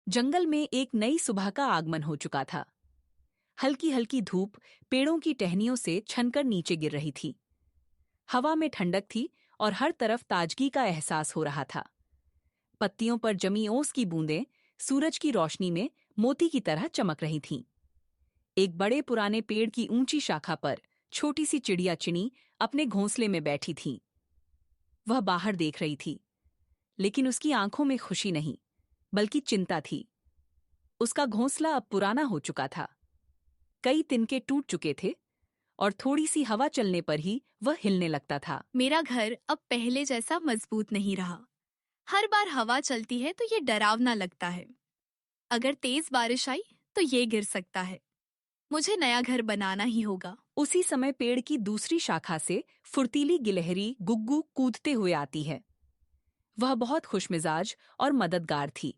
जंगल में एक नई सुबह का आगमन हो चुका था। हल्की हल्की धूप पेड़ों की टहनियों से छनकर नीचे गिर रही थी। हवा में ठंडक थी और हर तरफ ताजगी का एहसास हो रहा था। पत्तियों पर जमी ओस की बूंदें सूरज की रोशनी में मोती की तरह चमक रही थीं। एक बड़े पुराने पेड़ की ऊंची शाखा पर छोटी सी चिड़िया चिनी अपने घोंसले में बैठी थी। वह बाहर देख रही थी, लेकिन उसकी आंखों में खुशी नहीं, बल्कि चिंता थी। उसका घोंसला अब पुराना हो चुका था। कई तिनके टूट चुके थे और थोड़ी सी हवा चलने पर ही वह हिलने लगता था। मेरा घर अब पहले जैसा मजबूत नहीं रहा। हर बार हवा चलती है तो ये डरावना लगता है। अगर तेज बारिश आई तो ये गिर सकता है। मुझे नया घर बनाना ही होगा। उसी समय पेड़ की दूसरी शाखा से फुर्तीली गिलहरी गुग्गू कूदते हुए आती है। वह बहुत खुशमिजाज और मददगार थी।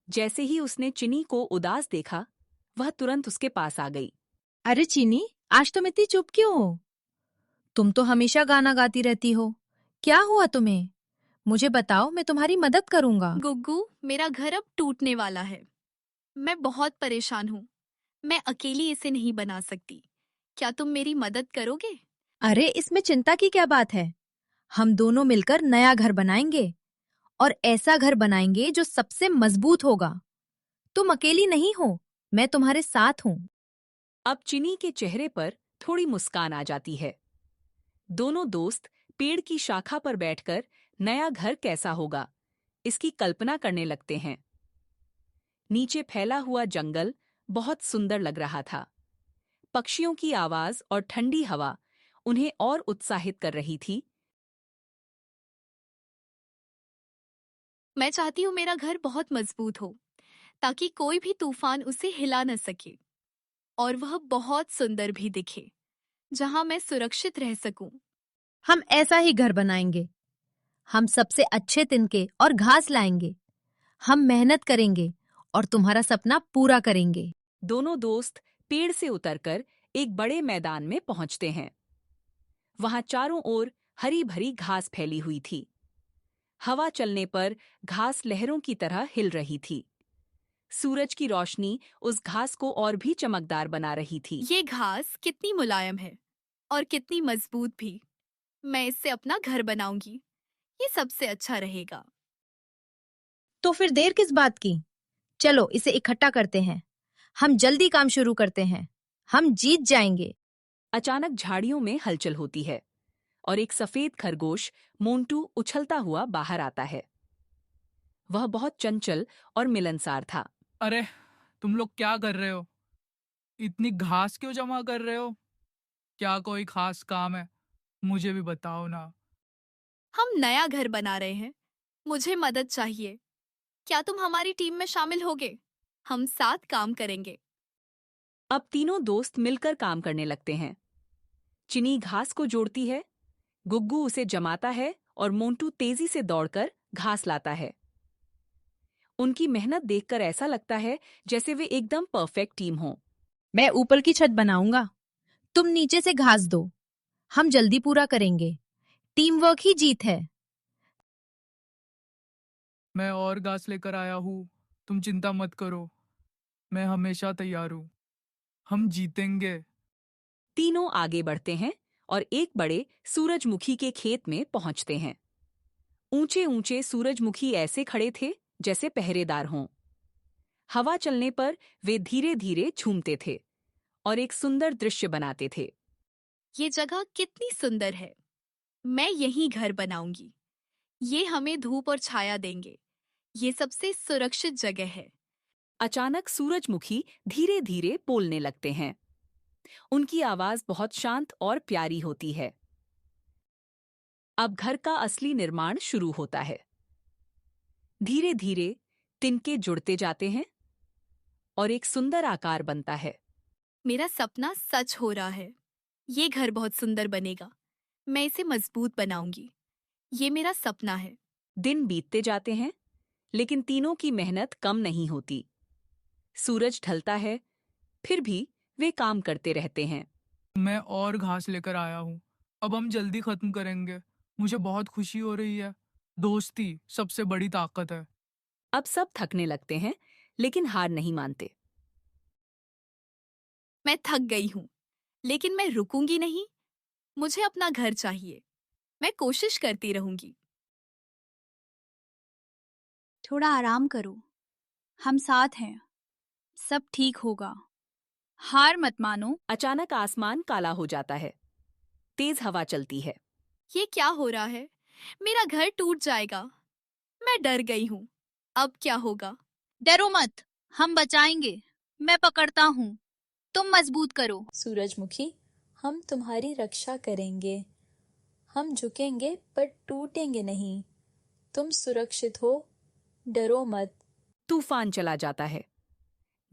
जैसे ही उसने चिनी को उदास देखा, वह तुरंत उसके पास आ गई। अरे चीनी, आज तुम इतनी चुप क्यों हो? तुम तो हमेशा गाना गाती रहती हो। क्या हुआ तुम्हें? मुझे बताओ, मैं तुम्हारी मदद करूंगा। गुग्गू, मेरा घर अब टूटने वाला है। मैं बहुत परेशान हूँ। मैं अकेली इसे नहीं बना सकती। क्या तुम मेरी मदद करोगे? अरे, इसमें चिंता की क्या बात है? हम दोनों मिलकर नया घर बनाएंगे और ऐसा घर बनाएंगे जो सबसे मजबूत होगा। तुम अकेली नहीं हो, मैं तुम्हारे साथ हूँ। अब चिनी के चेहरे पर थोड़ी मुस्कान आ जाती है। दोनों दोस्त पेड़ की शाखा पर बैठकर नया घर कैसा होगा, इसकी कल्पना करने लगते हैं। नीचे फैला हुआ जंगल बहुत सुंदर लग रहा था। पक्षियों की आवाज और ठंडी हवा उन्हें और उत्साहित कर रही थी। मैं चाहती हूँ मेरा घर बहुत मजबूत हो, ताकि कोई भी तूफान उसे हिला न सके। और वह बहुत सुंदर भी दिखे, जहाँ मैं सुरक्षित रह सकूं। हम ऐसा ही घर बनाएंगे। हम सबसे अच्छे तिनके और घास लाएंगे। हम मेहनत करेंगे और तुम्हारा सपना पूरा करेंगे। दोनों दोस्त पेड़ से उतरकर एक बड़े मैदान में पहुंचते हैं। वहां चारों ओर हरी भरी घास फैली हुई थी। हवा चलने पर घास लहरों की तरह हिल रही थी। सूरज की रोशनी उस घास को और भी चमकदार बना रही थी। ये घास कितनी मुलायम है और कितनी मजबूत भी। मैं इससे अपना घर बनाऊंगी। ये सबसे अच्छा रहेगा। तो फिर देर किस बात की? चलो इसे इकट्ठा करते हैं। हम जल्दी काम शुरू करते हैं। हम जीत जाएंगे। अचानक झाड़ियों में हलचल होती है और एक सफेद खरगोश मोंटू उछलता हुआ बाहर आता है। वह बहुत चंचल और मिलनसार था। अरे, तुम लोग क्या कर रहे हो? इतनी घास क्यों जमा कर रहे हो? क्या कोई खास काम है? मुझे भी बताओ ना। हम नया घर बना रहे हैं। मुझे मदद चाहिए। क्या तुम हमारी टीम में शामिल होगे? हम साथ काम करेंगे। अब तीनों दोस्त मिलकर काम करने लगते हैं। चिनी घास को जोड़ती है, गुग्गू उसे जमाता है और मोंटू तेजी से दौड़कर घास लाता है। उनकी मेहनत देखकर ऐसा लगता है जैसे वे एकदम परफेक्ट टीम हो। मैं ऊपर की छत बनाऊंगा, तुम नीचे से घास दो। हम जल्दी पूरा करेंगे। टीम वर्क ही जीत है। मैं और घास लेकर आया हूँ। तुम चिंता मत करो। मैं हमेशा तैयार हूँ। हम जीतेंगे। तीनों आगे बढ़ते हैं और एक बड़े सूरजमुखी के खेत में पहुंचते हैं। ऊंचे ऊंचे सूरजमुखी ऐसे खड़े थे जैसे पहरेदार हों। हवा चलने पर वे धीरे धीरे झूमते थे और एक सुंदर दृश्य बनाते थे। ये जगह कितनी सुंदर है। मैं यहीं घर बनाऊंगी। ये हमें धूप और छाया देंगे। ये सबसे सुरक्षित जगह है। अचानक सूरजमुखी धीरे धीरे बोलने लगते हैं। उनकी आवाज बहुत शांत और प्यारी होती है। अब घर का असली निर्माण शुरू होता है। धीरे धीरे तिनके जुड़ते जाते हैं और एक सुंदर आकार बनता है। मेरा सपना सच हो रहा है। ये घर बहुत सुंदर बनेगा। मैं इसे मजबूत बनाऊंगी। ये मेरा सपना है। दिन बीतते जाते हैं, लेकिन तीनों की मेहनत कम नहीं होती। सूरज ढलता है, फिर भी वे काम करते रहते हैं। मैं और घास लेकर आया हूँ। अब हम जल्दी खत्म करेंगे। मुझे बहुत खुशी हो रही है। दोस्ती सबसे बड़ी ताकत है। अब सब थकने लगते हैं, लेकिन हार नहीं मानते। मैं थक गई हूँ, लेकिन मैं रुकूंगी नहीं। मुझे अपना घर चाहिए। मैं कोशिश करती रहूंगी। थोड़ा आराम करो, हम साथ हैं, सब ठीक होगा। हार मत मानो। अचानक आसमान काला हो जाता है। तेज हवा चलती है। ये क्या हो रहा है? मेरा घर टूट जाएगा। मैं डर गई हूँ। अब क्या होगा? डरो मत, हम बचाएंगे। मैं पकड़ता हूँ, तुम मजबूत करो। सूरजमुखी, हम तुम्हारी रक्षा करेंगे। हम झुकेंगे पर टूटेंगे नहीं। तुम सुरक्षित हो, डरो मत। तूफान चला जाता है।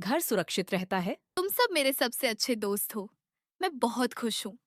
घर सुरक्षित रहता है। तुम सब मेरे सबसे अच्छे दोस्त हो। मैं बहुत खुश हूँ।